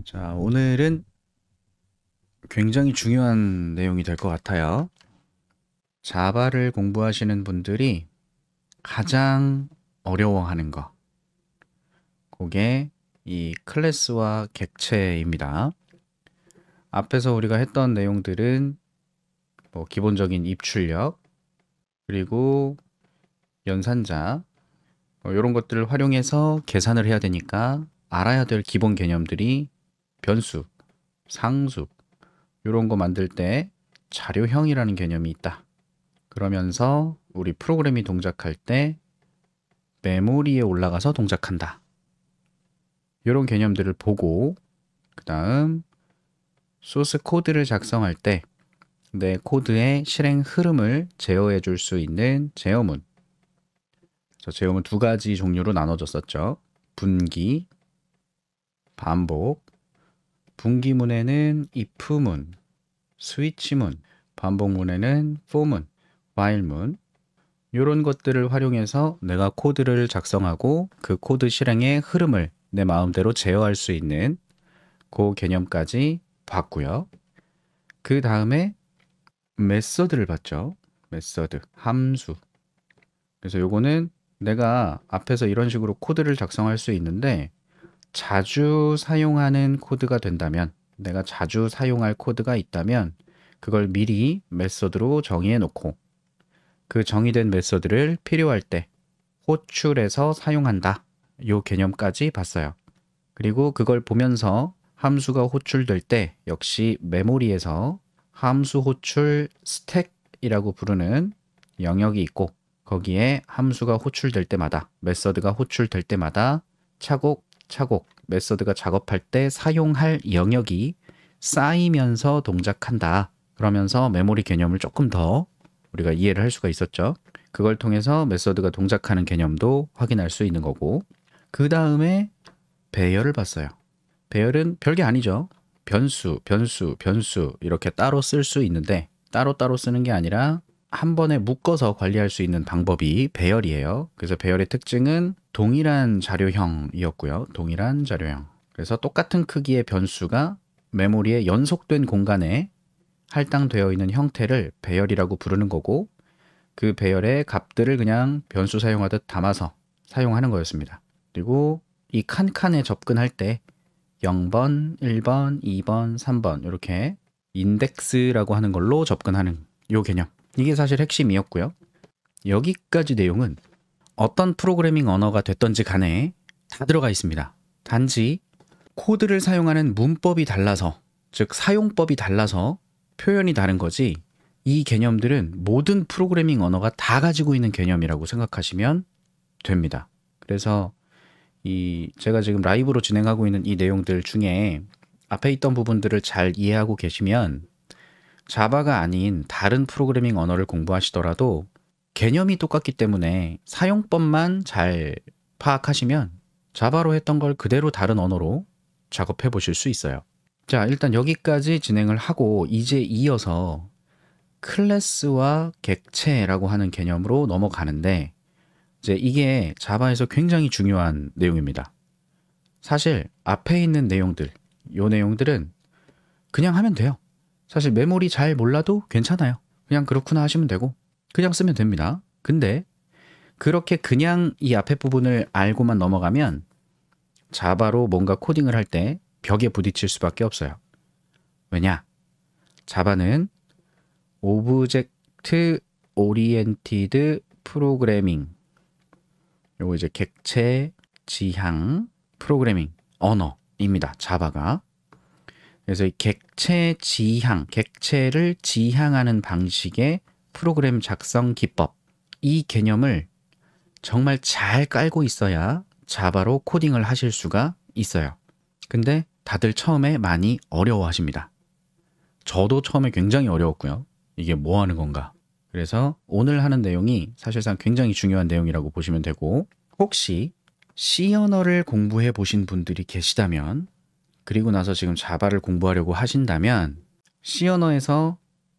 자, 오늘은 굉장히 중요한 내용이 될 것 같아요. 자바를 공부하시는 분들이 가장 어려워하는 거. 그게 이 클래스와 객체입니다. 앞에서 우리가 했던 내용들은 뭐 기본적인 입출력, 그리고 연산자, 이런 것들을 활용해서 계산을 해야 되니까 알아야 될 기본 개념들이 변수, 상수, 이런 거 만들 때 자료형이라는 개념이 있다. 그러면서 우리 프로그램이 동작할 때 메모리에 올라가서 동작한다. 이런 개념들을 보고 그 다음 소스 코드를 작성할 때 내 코드의 실행 흐름을 제어해 줄 수 있는 제어문. 제어문 두 가지 종류로 나눠졌었죠. 분기, 반복. 분기문에는 if문, 스위치문, 반복문에는 for문, while문. 이런 것들을 활용해서 내가 코드를 작성하고 그 코드 실행의 흐름을 내 마음대로 제어할 수 있는 그 개념까지 봤고요. 그 다음에 메서드를 봤죠. 메서드, 함수. 그래서 요거는 내가 앞에서 이런 식으로 코드를 작성할 수 있는데 자주 사용하는 코드가 된다면, 내가 자주 사용할 코드가 있다면 그걸 미리 메서드로 정의해 놓고 그 정의된 메서드를 필요할 때 호출해서 사용한다. 요 개념까지 봤어요. 그리고 그걸 보면서 함수가 호출될 때 역시 메모리에서 함수 호출 스택이라고 부르는 영역이 있고 거기에 함수가 호출될 때마다, 메서드가 호출될 때마다 차곡차곡 메서드가 작업할 때 사용할 영역이 쌓이면서 동작한다. 그러면서 메모리 개념을 조금 더 우리가 이해를 할 수가 있었죠. 그걸 통해서 메서드가 동작하는 개념도 확인할 수 있는 거고, 그 다음에 배열을 봤어요. 배열은 별게 아니죠. 변수 이렇게 따로 쓸 수 있는데 따로따로 쓰는 게 아니라 한 번에 묶어서 관리할 수 있는 방법이 배열이에요. 그래서 배열의 특징은 동일한 자료형이었고요. 동일한 자료형. 그래서 똑같은 크기의 변수가 메모리에 연속된 공간에 할당되어 있는 형태를 배열이라고 부르는 거고, 그 배열의 값들을 그냥 변수 사용하듯 담아서 사용하는 거였습니다. 그리고 이 칸칸에 접근할 때 0번, 1번, 2번, 3번 이렇게 인덱스라고 하는 걸로 접근하는 요 개념. 이게 사실 핵심이었고요. 여기까지 내용은 어떤 프로그래밍 언어가 됐던지 간에 다 들어가 있습니다. 단지 코드를 사용하는 문법이 달라서, 즉 사용법이 달라서 표현이 다른 거지, 이 개념들은 모든 프로그래밍 언어가 다 가지고 있는 개념이라고 생각하시면 됩니다. 그래서 제가 지금 라이브로 진행하고 있는 이 내용들 중에 앞에 있던 부분들을 잘 이해하고 계시면 자바가 아닌 다른 프로그래밍 언어를 공부하시더라도 개념이 똑같기 때문에 사용법만 잘 파악하시면 자바로 했던 걸 그대로 다른 언어로 작업해 보실 수 있어요. 자, 일단 여기까지 진행을 하고 이제 이어서 클래스와 객체라고 하는 개념으로 넘어가는데, 이제 이게 자바에서 굉장히 중요한 내용입니다. 사실 앞에 있는 내용들, 요 내용들은 그냥 하면 돼요. 사실 메모리 잘 몰라도 괜찮아요. 그냥 그렇구나 하시면 되고 그냥 쓰면 됩니다. 근데 그렇게 그냥 이 앞에 부분을 알고만 넘어가면 자바로 뭔가 코딩을 할 때 벽에 부딪힐 수밖에 없어요. 왜냐? 자바는 오브젝트 오리엔티드 프로그래밍, 요거 이제 객체 지향 프로그래밍 언어입니다. 자바가. 그래서 이 객체 지향, 객체를 지향하는 방식의 프로그램 작성 기법, 이 개념을 정말 잘 깔고 있어야 자바로 코딩을 하실 수가 있어요. 근데 다들 처음에 많이 어려워하십니다. 저도 처음에 굉장히 어려웠고요. 이게 뭐 하는 건가? 그래서 오늘 하는 내용이 사실상 굉장히 중요한 내용이라고 보시면 되고, 혹시 C 언어를 공부해 보신 분들이 계시다면, 그리고 나서 지금 자바를 공부하려고 하신다면, C 언어에서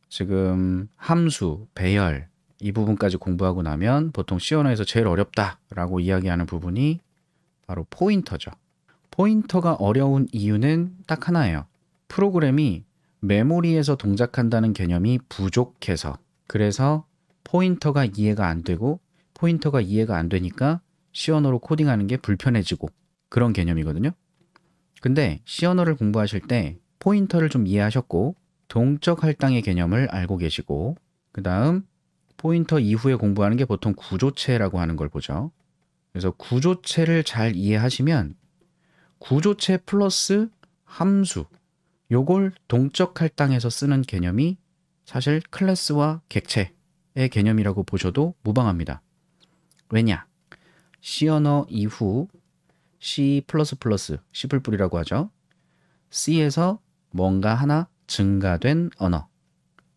지금 함수, 배열 이 부분까지 공부하고 나면 보통 C 언어에서 제일 어렵다라고 이야기하는 부분이 바로 포인터죠. 포인터가 어려운 이유는 딱 하나예요. 프로그램이 메모리에서 동작한다는 개념이 부족해서. 그래서 포인터가 이해가 안 되고 포인터가 이해가 안 되니까 C 언어로 코딩하는 게 불편해지고 그런 개념이거든요. 근데 C 언어를 공부하실 때 포인터를 좀 이해하셨고 동적 할당의 개념을 알고 계시고 그 다음 포인터 이후에 공부하는 게 보통 구조체라고 하는 걸 보죠. 그래서 구조체를 잘 이해하시면 구조체 플러스 함수 요걸 동적 할당에서 쓰는 개념이 사실 클래스와 객체의 개념이라고 보셔도 무방합니다. 왜냐? C 언어 이후 C++, C++이라고 하죠. C에서 뭔가 하나 증가된 언어.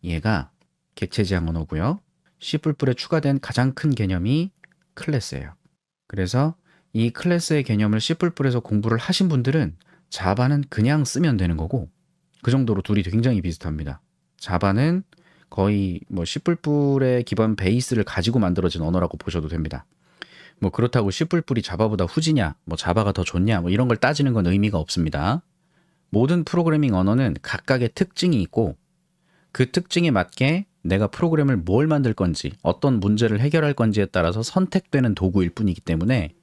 얘가 객체 지향 언어고요. C++에 추가된 가장 큰 개념이 클래스예요. 그래서 이 클래스의 개념을 C++에서 공부를 하신 분들은 자바는 그냥 쓰면 되는 거고 그 정도로 둘이 굉장히 비슷합니다. 자바는 거의 뭐 C++의 기본 베이스를 가지고 만들어진 언어라고 보셔도 됩니다. 뭐 그렇다고 C++이 자바보다 후지냐, 뭐 자바가 더 좋냐, 뭐 이런 걸 따지는 건 의미가 없습니다. 모든 프로그래밍 언어는 각각의 특징이 있고 그 특징에 맞게 내가 프로그램을 뭘 만들 건지, 어떤 문제를 해결할 건지에 따라서 선택되는 도구일 뿐이기 때문에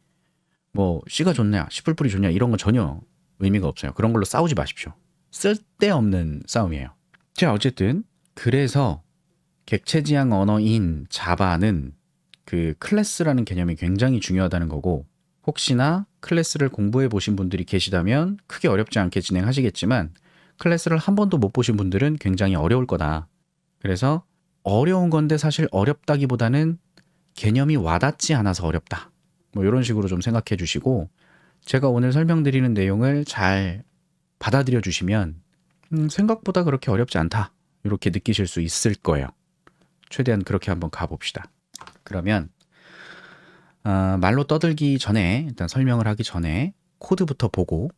뭐 C가 좋냐, C++이 좋냐 이런 건 전혀 의미가 없어요. 그런 걸로 싸우지 마십시오. 쓸데없는 싸움이에요. 자, 어쨌든 그래서 객체지향 언어인 자바는 그 클래스라는 개념이 굉장히 중요하다는 거고 혹시나 클래스를 공부해 보신 분들이 계시다면 크게 어렵지 않게 진행하시겠지만 클래스를 한 번도 못 보신 분들은 굉장히 어려울 거다. 그래서 어려운 건데 사실 어렵다기보다는 개념이 와닿지 않아서 어렵다. 뭐 이런 식으로 좀 생각해 주시고 제가 오늘 설명드리는 내용을 잘 받아들여 주시면 생각보다 그렇게 어렵지 않다. 이렇게 느끼실 수 있을 거예요. 최대한 그렇게 한번 가봅시다. 그러면 말로 떠들기 전에 일단 설명을 하기 전에 코드부터 보고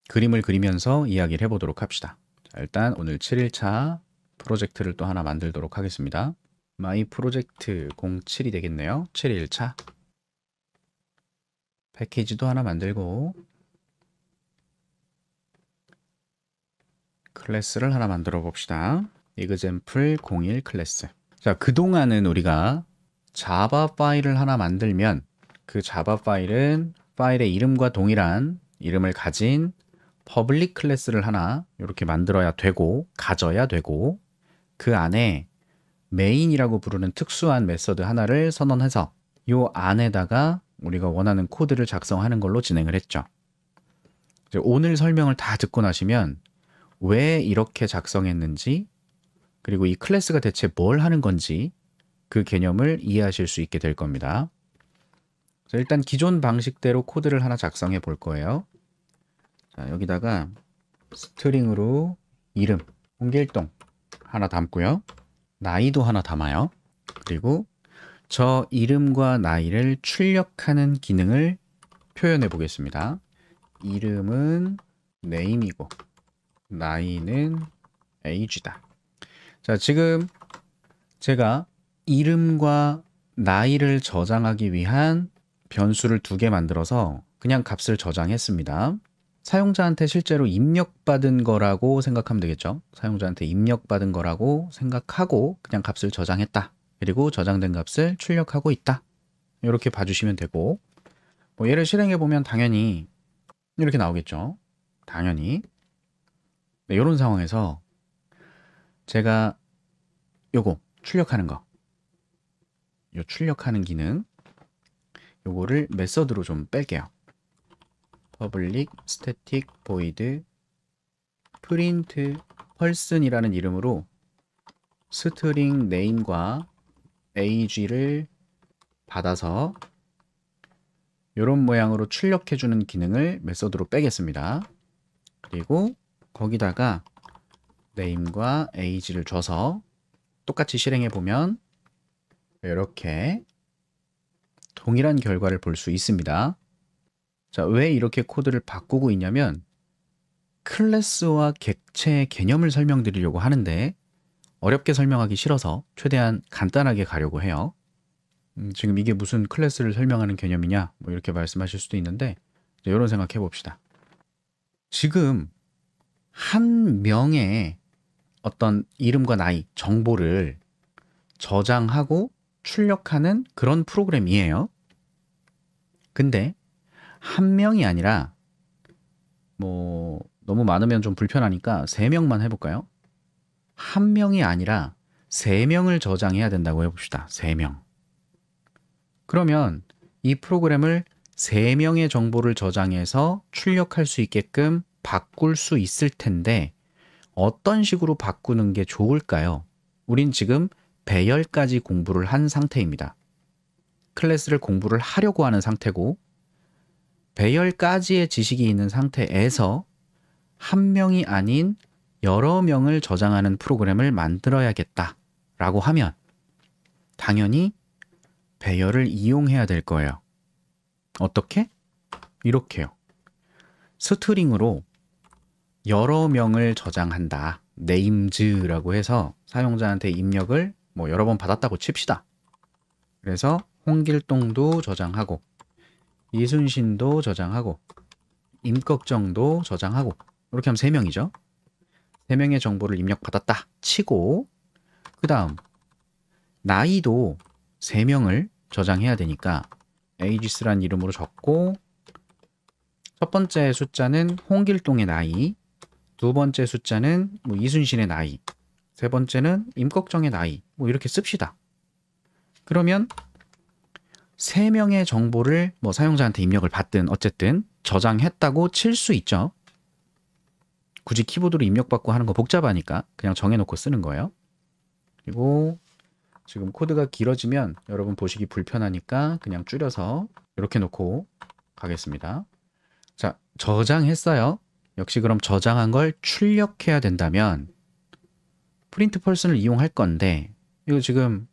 그림을 그리면서 이야기를 해보도록 합시다. 자, 일단 오늘 7일차 프로젝트를 또 하나 만들도록 하겠습니다. 마이 프로젝트 07이 되겠네요. 7일차 패키지도 하나 만들고 클래스를 하나 만들어 봅시다. example 01 클래스. 자, 그동안은 우리가 자바 파일을 하나 만들면 그 자바 파일은 파일의 이름과 동일한 이름을 가진 퍼블릭 클래스를 하나 이렇게 만들어야 되고 가져야 되고 그 안에 메인이라고 부르는 특수한 메서드 하나를 선언해서 이 안에다가 우리가 원하는 코드를 작성하는 걸로 진행을 했죠. 이제 오늘 설명을 다 듣고 나시면 왜 이렇게 작성했는지 그리고 이 클래스가 대체 뭘 하는 건지 그 개념을 이해하실 수 있게 될 겁니다. 자, 일단 기존 방식대로 코드를 하나 작성해 볼 거예요. 자, 여기다가 스트링으로 이름, 홍길동 하나 담고요. 나이도 하나 담아요. 그리고 저 이름과 나이를 출력하는 기능을 표현해 보겠습니다. 이름은 name이고 나이는 age다. 자, 지금 제가 이름과 나이를 저장하기 위한 변수를 2개 만들어서 그냥 값을 저장했습니다. 사용자한테 실제로 입력받은 거라고 생각하면 되겠죠. 사용자한테 입력받은 거라고 생각하고 그냥 값을 저장했다. 그리고 저장된 값을 출력하고 있다. 이렇게 봐주시면 되고 뭐 얘를 실행해 보면 당연히 이렇게 나오겠죠. 당연히 네, 이런 상황에서 제가 요거 출력하는 거 요 출력하는 기능 요거를 메서드로 좀 뺄게요. public static void print person이라는 이름으로 스트링 name과 age를 받아서 이런 모양으로 출력해주는 기능을 메서드로 빼겠습니다. 그리고 거기다가 name과 age를 줘서 똑같이 실행해 보면 이렇게 동일한 결과를 볼 수 있습니다. 자, 왜 이렇게 코드를 바꾸고 있냐면 클래스와 객체의 개념을 설명드리려고 하는데 어렵게 설명하기 싫어서 최대한 간단하게 가려고 해요. 지금 이게 무슨 클래스를 설명하는 개념이냐 뭐 이렇게 말씀하실 수도 있는데 이런 생각 해봅시다. 지금 한 명의 어떤 이름과 나이, 정보를 저장하고 출력하는 그런 프로그램이에요. 근데 한 명이 아니라 뭐 너무 많으면 좀 불편하니까 3명만 해볼까요? 한 명이 아니라 3명을 저장해야 된다고 해봅시다. 3명. 그러면 이 프로그램을 3명의 정보를 저장해서 출력할 수 있게끔 바꿀 수 있을 텐데 어떤 식으로 바꾸는 게 좋을까요? 우린 지금 배열까지 공부를 한 상태입니다. 클래스를 공부를 하려고 하는 상태고 배열까지의 지식이 있는 상태에서 한 명이 아닌 여러 명을 저장하는 프로그램을 만들어야겠다라고 하면 당연히 배열을 이용해야 될 거예요. 어떻게? 이렇게요. 스트링으로 여러 명을 저장한다. names라고 해서 사용자한테 입력을 뭐 여러 번 받았다고 칩시다. 그래서 홍길동도 저장하고 이순신도 저장하고 임꺽정도 저장하고 이렇게 하면 3명이죠. 3명의 정보를 입력받았다 치고 그 다음 나이도 3명을 저장해야 되니까 ages란 이름으로 적고 첫 번째 숫자는 홍길동의 나이, 두 번째 숫자는 뭐 이순신의 나이, 세 번째는 임꺽정의 나이 뭐 이렇게 씁시다. 그러면 3명의 정보를 뭐 사용자한테 입력을 받든 어쨌든 저장했다고 칠 수 있죠. 굳이 키보드로 입력받고 하는 거 복잡하니까 그냥 정해놓고 쓰는 거예요. 그리고 지금 코드가 길어지면 여러분 보시기 불편하니까 그냥 줄여서 이렇게 놓고 가겠습니다. 자, 저장했어요. 역시 그럼 저장한 걸 출력해야 된다면 프린트 펄슨을 이용할 건데 이거 지금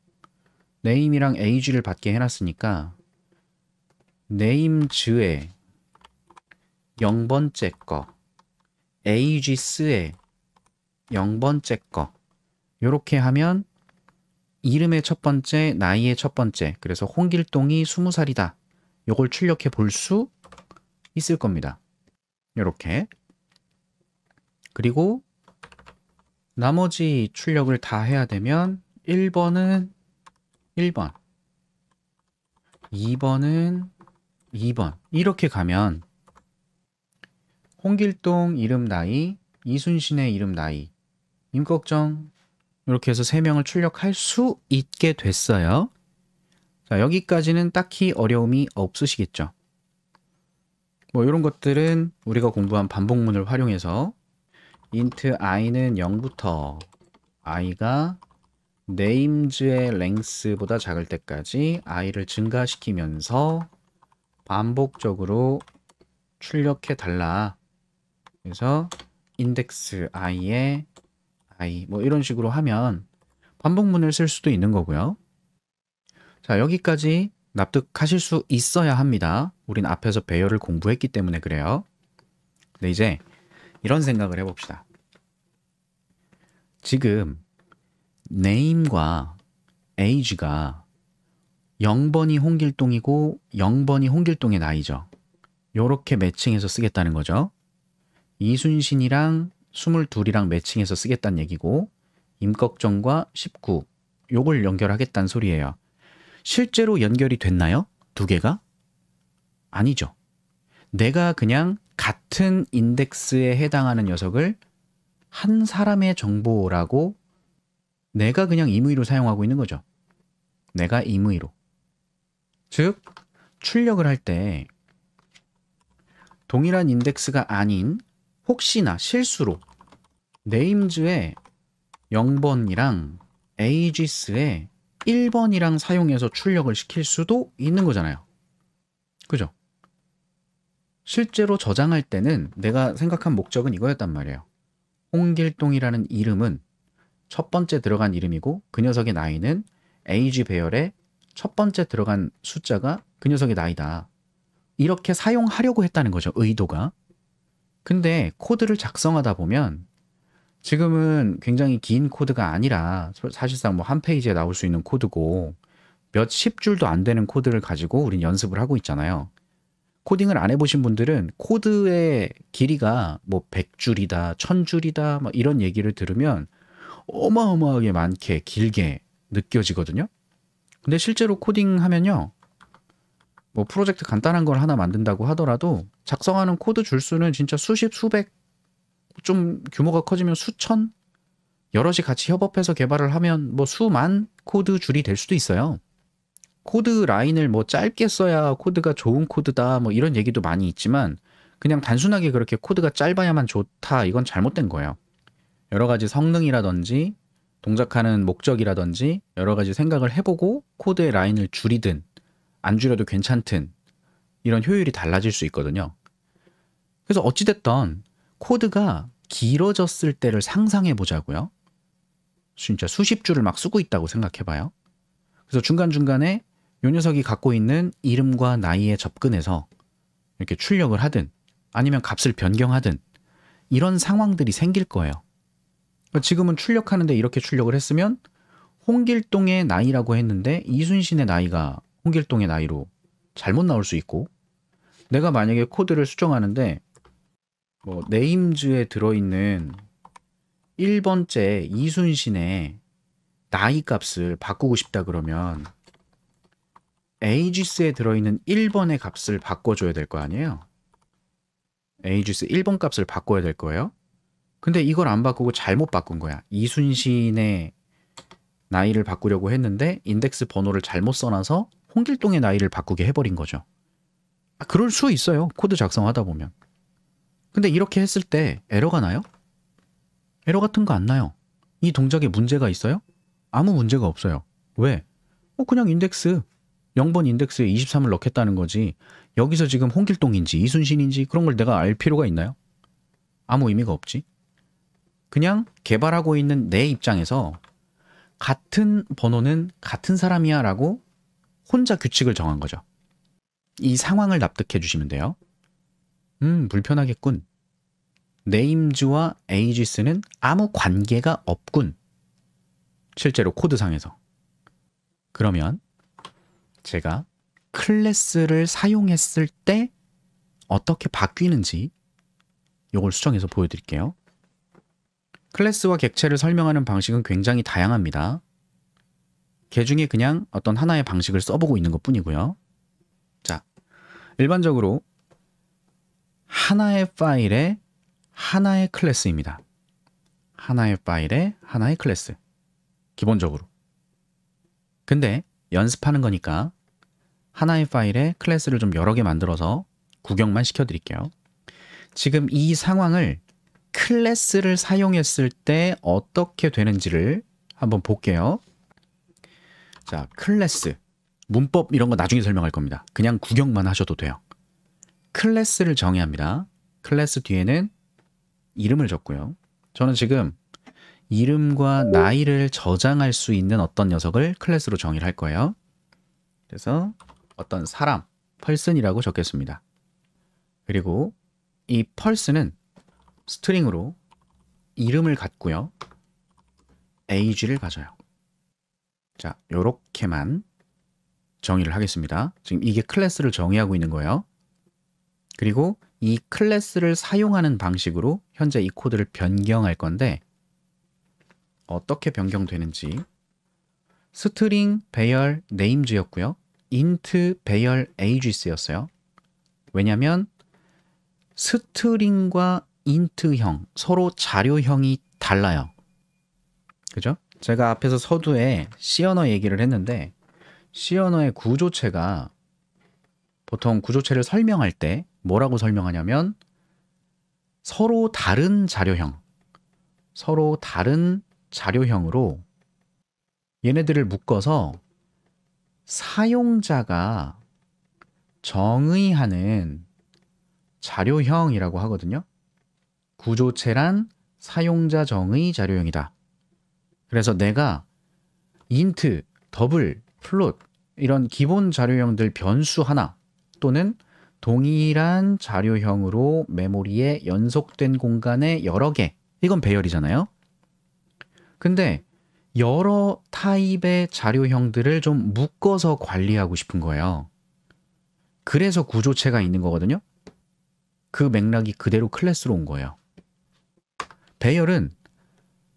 name이랑 age를 받게 해놨으니까 names의 0번째 거 ages의 0번째 거 이렇게 하면 이름의 첫 번째, 나이의 첫 번째 그래서 홍길동이 20살이다. 이걸 출력해 볼 수 있을 겁니다. 이렇게 그리고 나머지 출력을 다 해야 되면 1번은 1번 2번은 2번 이렇게 가면 홍길동 이름 나이, 이순신의 이름 나이, 임꺽정 이렇게 해서 3명을 출력할 수 있게 됐어요. 자, 여기까지는 딱히 어려움이 없으시겠죠. 뭐 이런 것들은 우리가 공부한 반복문을 활용해서 int i는 0부터 i가 names의 length보다 작을 때까지 i를 증가시키면서 반복적으로 출력해 달라. 그래서 index i에 i 뭐 이런 식으로 하면 반복문을 쓸 수도 있는 거고요. 자, 여기까지 납득하실 수 있어야 합니다. 우린 앞에서 배열을 공부했기 때문에 그래요. 근데 이제 이런 생각을 해봅시다. 지금 name과 age가 0번이 홍길동이고 0번이 홍길동의 나이죠. 요렇게 매칭해서 쓰겠다는 거죠. 이순신이랑 22이랑 매칭해서 쓰겠다는 얘기고 임꺽정과 19 요걸 연결하겠다는 소리예요. 실제로 연결이 됐나요? 두 개가? 아니죠. 내가 그냥 같은 인덱스에 해당하는 녀석을 한 사람의 정보라고 내가 그냥 임의로 사용하고 있는 거죠. 내가 임의로. 즉, 출력을 할 때 동일한 인덱스가 아닌 혹시나 실수로 names의 0번이랑 ages의 1번이랑 사용해서 출력을 시킬 수도 있는 거잖아요. 그죠? 실제로 저장할 때는 내가 생각한 목적은 이거였단 말이에요. 홍길동이라는 이름은 첫 번째 들어간 이름이고 그 녀석의 나이는 age 배열의 첫 번째 들어간 숫자가 그 녀석의 나이다. 이렇게 사용하려고 했다는 거죠. 의도가. 근데 코드를 작성하다 보면 지금은 굉장히 긴 코드가 아니라 사실상 뭐 한 페이지에 나올 수 있는 코드고 몇 십 줄도 안 되는 코드를 가지고 우린 연습을 하고 있잖아요. 코딩을 안 해보신 분들은 코드의 길이가 뭐 100줄이다, 1000줄이다, 막 이런 얘기를 들으면 어마어마하게 많게 길게 느껴지거든요. 근데 실제로 코딩하면요, 뭐 프로젝트 간단한 걸 하나 만든다고 하더라도 작성하는 코드 줄수는 진짜 수십, 수백, 좀 규모가 커지면 수천, 여럿이 같이 협업해서 개발을 하면 뭐 수만 코드 줄이 될 수도 있어요. 코드 라인을 뭐 짧게 써야 코드가 좋은 코드다 뭐 이런 얘기도 많이 있지만 그냥 단순하게 그렇게 코드가 짧아야만 좋다, 이건 잘못된 거예요. 여러 가지 성능이라든지 동작하는 목적이라든지 여러 가지 생각을 해보고 코드의 라인을 줄이든 안 줄여도 괜찮든 이런 효율이 달라질 수 있거든요. 그래서 어찌됐든 코드가 길어졌을 때를 상상해 보자고요. 진짜 수십 줄을 막 쓰고 있다고 생각해 봐요. 그래서 중간중간에 이 녀석이 갖고 있는 이름과 나이에 접근해서 이렇게 출력을 하든 아니면 값을 변경하든 이런 상황들이 생길 거예요. 지금은 출력하는데 이렇게 출력을 했으면 홍길동의 나이라고 했는데 이순신의 나이가 홍길동의 나이로 잘못 나올 수 있고, 내가 만약에 코드를 수정하는데 뭐 네임즈에 들어있는 1번째 이순신의 나이 값을 바꾸고 싶다 그러면 에이지스에 들어있는 1번의 값을 바꿔줘야 될 거 아니에요. 에이지스 1번 값을 바꿔야 될 거예요. 근데 이걸 안 바꾸고 잘못 바꾼 거야. 이순신의 나이를 바꾸려고 했는데 인덱스 번호를 잘못 써놔서 홍길동의 나이를 바꾸게 해버린 거죠. 그럴 수 있어요, 코드 작성하다 보면. 근데 이렇게 했을 때 에러가 나요? 에러 같은 거 안 나요. 이 동작에 문제가 있어요? 아무 문제가 없어요. 왜? 그냥 인덱스 0번 인덱스에 23을 넣겠다는 거지, 여기서 지금 홍길동인지 이순신인지 그런 걸 내가 알 필요가 있나요? 아무 의미가 없지. 그냥 개발하고 있는 내 입장에서 같은 번호는 같은 사람이야 라고 혼자 규칙을 정한 거죠. 이 상황을 납득해 주시면 돼요. 불편하겠군. 네임즈와 에이지스는 아무 관계가 없군, 실제로 코드상에서. 그러면 제가 클래스를 사용했을 때 어떻게 바뀌는지 이걸 수정해서 보여드릴게요. 클래스와 객체를 설명하는 방식은 굉장히 다양합니다. 개 중에 그냥 어떤 하나의 방식을 써보고 있는 것 뿐이고요. 자, 일반적으로 하나의 파일에 하나의 클래스입니다. 하나의 파일에 하나의 클래스, 기본적으로. 근데 연습하는 거니까 하나의 파일에 클래스를 좀 여러 개 만들어서 구경만 시켜드릴게요. 지금 이 상황을 클래스를 사용했을 때 어떻게 되는지를 한번 볼게요. 자, 클래스, 문법 이런 거 나중에 설명할 겁니다. 그냥 구경만 하셔도 돼요. 클래스를 정의합니다. 클래스 뒤에는 이름을 적고요. 저는 지금 이름과 나이를 저장할 수 있는 어떤 녀석을 클래스로 정의를 할 거예요. 그래서 어떤 사람, 펄슨이라고 적겠습니다. 그리고 이 펄슨은 스트링으로 이름을 갖고요, age를 가져요. 자, 요렇게만 정의를 하겠습니다. 지금 이게 클래스를 정의하고 있는 거예요. 그리고 이 클래스를 사용하는 방식으로 현재 이 코드를 변경할 건데, 어떻게 변경되는지, 스트링 배열 네임즈였고요, 인트 배열 ages였어요. 왜냐하면 스트링과 인트형, 서로 자료형이 달라요. 그죠? 제가 앞에서 서두에 C 언어 얘기를 했는데, C 언어의 구조체가 보통 구조체를 설명할 때 뭐라고 설명하냐면 서로 다른 자료형, 서로 다른 자료형으로 얘네들을 묶어서 사용자가 정의하는 자료형이라고 하거든요. 구조체란 사용자 정의 자료형이다. 그래서 내가 인트, 더블, 플롯 이런 기본 자료형들 변수 하나 또는 동일한 자료형으로 메모리에 연속된 공간에 여러 개, 이건 배열이잖아요. 근데 여러 타입의 자료형들을 좀 묶어서 관리하고 싶은 거예요. 그래서 구조체가 있는 거거든요. 그 맥락이 그대로 클래스로 온 거예요. 배열은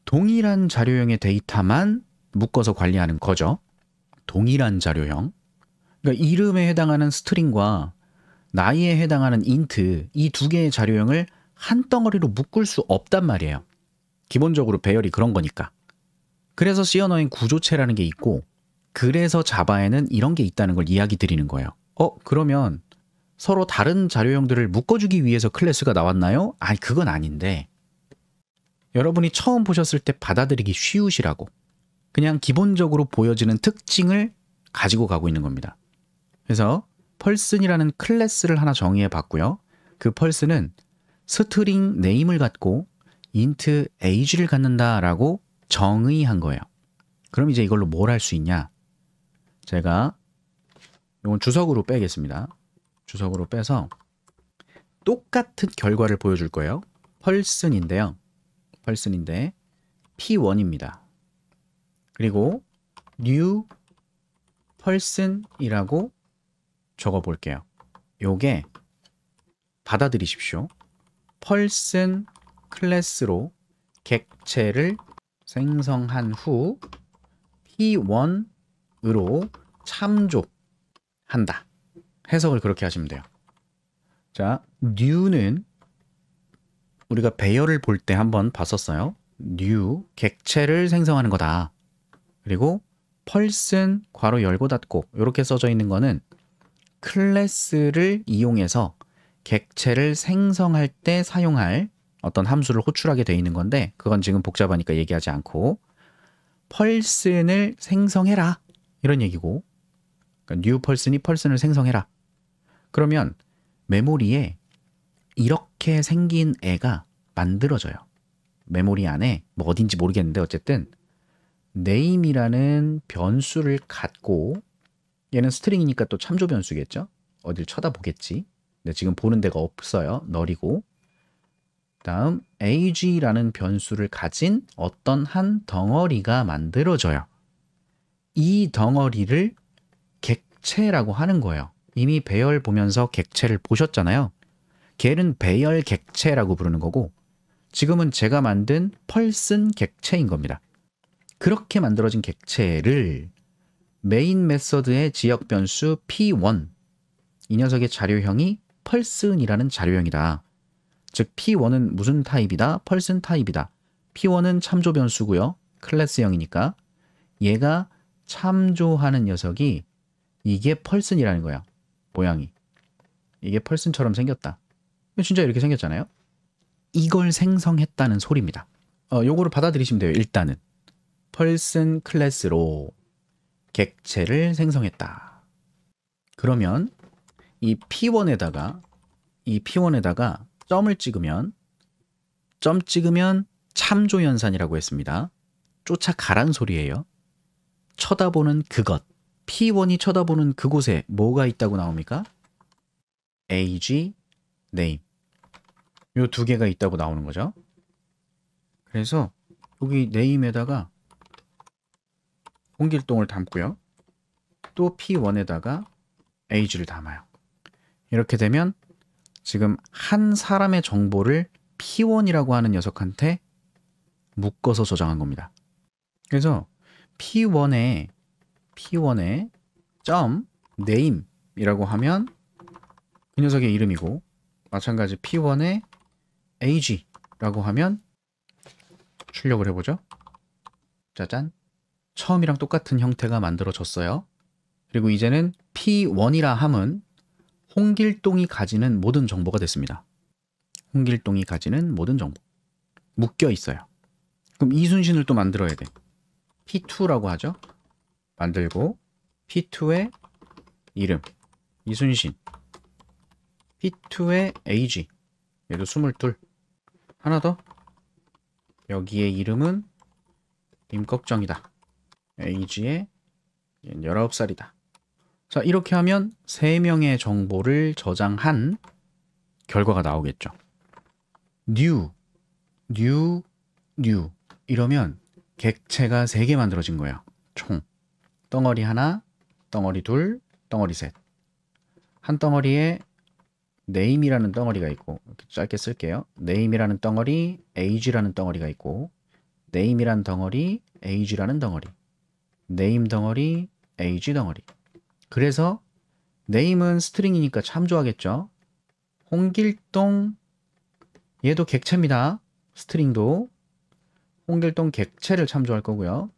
동일한 자료형의 데이터만 묶어서 관리하는 거죠. 동일한 자료형. 그러니까 이름에 해당하는 스트링과 나이에 해당하는 인트, 이 두 개의 자료형을 한 덩어리로 묶을 수 없단 말이에요. 기본적으로 배열이 그런 거니까. 그래서 C 언어엔 구조체라는 게 있고, 그래서 자바에는 이런 게 있다는 걸 이야기 드리는 거예요. 그러면 서로 다른 자료형들을 묶어주기 위해서 클래스가 나왔나요? 아니, 그건 아닌데, 여러분이 처음 보셨을 때 받아들이기 쉬우시라고 그냥 기본적으로 보여지는 특징을 가지고 가고 있는 겁니다. 그래서 펄슨이라는 클래스를 하나 정의해 봤고요. 그 펄슨은 스트링 네임을 갖고 인트 age를 갖는다라고 정의한 거예요. 그럼 이제 이걸로 뭘 할 수 있냐? 제가 이건 주석으로 빼겠습니다. 주석으로 빼서 똑같은 결과를 보여줄 거예요. 펄슨인데요. 펄슨인데 P1입니다. 그리고 new person이라고 적어 볼게요. 요게 받아들이십시오. person 클래스로 객체를 생성한 후 P1으로 참조한다. 해석을 그렇게 하시면 돼요. 자, new는 우리가 배열을 볼 때 한번 봤었어요. new, 객체를 생성하는 거다. 그리고 person, 괄호 열고 닫고 이렇게 써져 있는 거는 클래스를 이용해서 객체를 생성할 때 사용할 어떤 함수를 호출하게 돼 있는 건데, 그건 지금 복잡하니까 얘기하지 않고 person을 생성해라 이런 얘기고, 그러니까 new person이 person을 생성해라. 그러면 메모리에 이렇게 생긴 애가 만들어져요. 메모리 안에 뭐 어딘지 모르겠는데 어쨌든 name이라는 변수를 갖고, 얘는 스트링이니까 또 참조 변수겠죠? 어딜 쳐다보겠지? 근데 지금 보는 데가 없어요. 널이고. 다음 age라는 변수를 가진 어떤 한 덩어리가 만들어져요. 이 덩어리를 객체라고 하는 거예요. 이미 배열 보면서 객체를 보셨잖아요. 걔는 배열 객체라고 부르는 거고, 지금은 제가 만든 펄슨 객체인 겁니다. 그렇게 만들어진 객체를 메인 메서드의 지역 변수 P1, 이 녀석의 자료형이 펄슨이라는 자료형이다. 즉 P1은 무슨 타입이다? 펄슨 타입이다. P1은 참조 변수고요. 클래스형이니까 얘가 참조하는 녀석이 이게 펄슨이라는 거야. 모양이. 이게 펄슨처럼 생겼다. 진짜 이렇게 생겼잖아요. 이걸 생성했다는 소리입니다. 요거를 받아들이시면 돼요. 일단은 펄슨 클래스로 객체를 생성했다. 그러면 이 P1에다가 점을 찍으면, 점 찍으면 참조 연산이라고 했습니다. 쫓아가란 소리예요. 쳐다보는 그것, P1이 쳐다보는 그곳에 뭐가 있다고 나옵니까? age, name. 요 두 개가 있다고 나오는 거죠. 그래서 여기 name에다가 홍길동을 담고요. 또 P1에다가 age를 담아요. 이렇게 되면 지금 한 사람의 정보를 P1이라고 하는 녀석한테 묶어서 저장한 겁니다. 그래서 P1에 점 name이라고 하면 그 녀석의 이름이고, 마찬가지 P1에 age라고 하면 출력을 해보죠. 짜잔. 처음이랑 똑같은 형태가 만들어졌어요. 그리고 이제는 P1이라 함은 홍길동이 가지는 모든 정보가 됐습니다. 홍길동이 가지는 모든 정보. 묶여 있어요. 그럼 이순신을 또 만들어야 돼. P2라고 하죠. 만들고 P2의 이름 이순신, P2의 age 얘도 22. 하나 더. 여기에 이름은 임꺽정이다. age의 19살이다. 자, 이렇게 하면 3명의 정보를 저장한 결과가 나오겠죠. new 이러면 객체가 3개 만들어진 거예요. 총 덩어리 하나, 덩어리 둘, 덩어리 셋. 한 덩어리에 name이라는 덩어리가 있고, 이렇게 짧게 쓸게요. name이라는 덩어리, age라는 덩어리가 있고, name이라는 덩어리, age라는 덩어리, name 덩어리, age 덩어리. 그래서 name은 스트링이니까 참조하겠죠. 홍길동, 얘도 객체입니다. 스트링도 홍길동 객체를 참조할 거고요.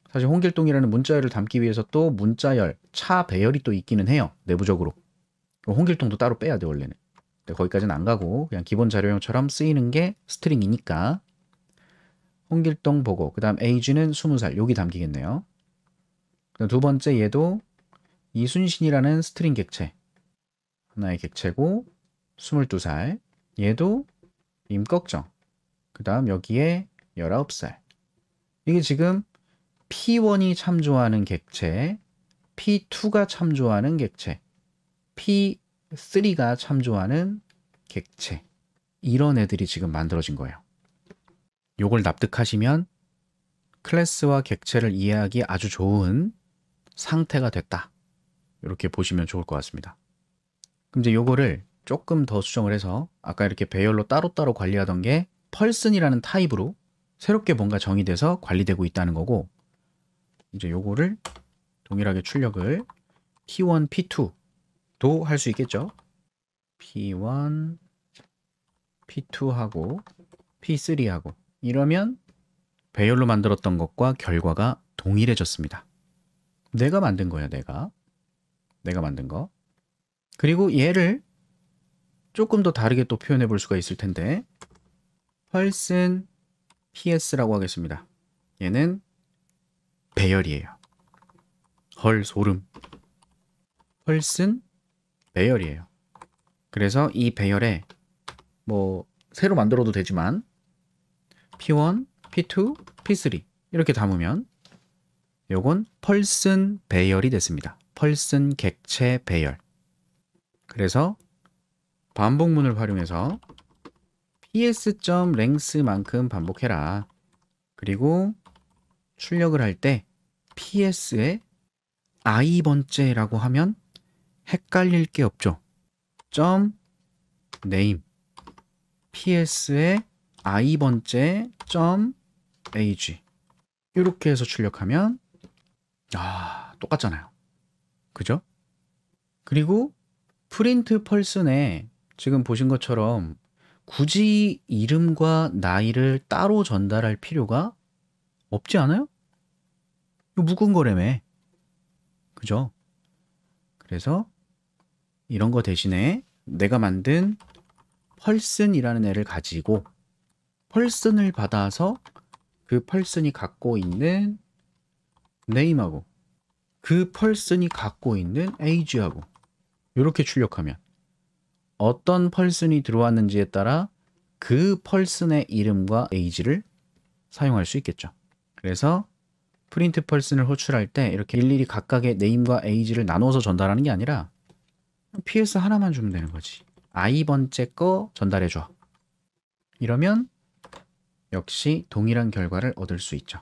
사실 홍길동이라는 문자열을 담기 위해서 또 문자열, 차 배열이 또 있기는 해요. 내부적으로. 홍길동도 따로 빼야 돼 원래는. 근데 거기까지는 안 가고 그냥 기본 자료형처럼 쓰이는 게 스트링이니까 홍길동 보고, 그 다음 age는 20살, 여기 담기겠네요. 그다음 두 번째 얘도 이순신이라는 스트링 객체, 하나의 객체고 22살, 얘도 임꺽정, 그 다음 여기에 19살. 이게 지금 P1이 참조하는 객체, P2가 참조하는 객체, P3가 참조하는 객체, 이런 애들이 지금 만들어진 거예요. 요걸 납득하시면 클래스와 객체를 이해하기 아주 좋은 상태가 됐다. 이렇게 보시면 좋을 것 같습니다. 그럼 이제 요거를 조금 더 수정을 해서 아까 이렇게 배열로 따로따로 관리하던 게 펄슨이라는 타입으로 새롭게 뭔가 정의돼서 관리되고 있다는 거고, 이제 요거를 동일하게 출력을 P1, P2도 할 수 있겠죠. P1, P2하고 P3하고 이러면 배열로 만들었던 것과 결과가 동일해졌습니다. 내가 만든 거야, 내가 만든 거. 그리고 얘를 조금 더 다르게 또 표현해 볼 수가 있을 텐데, 펄슨 PS라고 하겠습니다. 얘는 배열이에요. 헐, 소름. 펄슨 배열이에요. 그래서 이 배열에 뭐 새로 만들어도 되지만 P1, P2, P3 이렇게 담으면 요건 펄슨 배열이 됐습니다. 펄슨 객체 배열. 그래서 반복문을 활용해서 ps.length만큼 반복해라. 그리고 출력을 할 때 ps에 i번째라고 하면 헷갈릴 게 없죠. .name ps에 i번째 .age 이렇게 해서 출력하면 똑같잖아요. 그죠? 그리고 프린트 펄슨에 지금 보신 것처럼 굳이 이름과 나이를 따로 전달할 필요가 없지 않아요? 이거 묵은 거라며. 그죠? 그래서 이런 거 대신에 내가 만든 펄슨이라는 애를 가지고 펄슨을 받아서 그 펄슨이 갖고 있는 name하고 그 펄슨이 갖고 있는 age하고 이렇게 출력하면 어떤 펄슨이 들어왔는지에 따라 그 펄슨의 이름과 age를 사용할 수 있겠죠. 그래서 프린트 펄슨을 호출할 때 이렇게 일일이 각각의 name과 age를 나눠서 전달하는 게 아니라 ps 하나만 주면 되는 거지. i번째 거 전달해줘. 이러면 역시 동일한 결과를 얻을 수 있죠.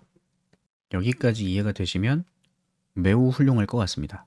여기까지 이해가 되시면 매우 훌륭할 것 같습니다.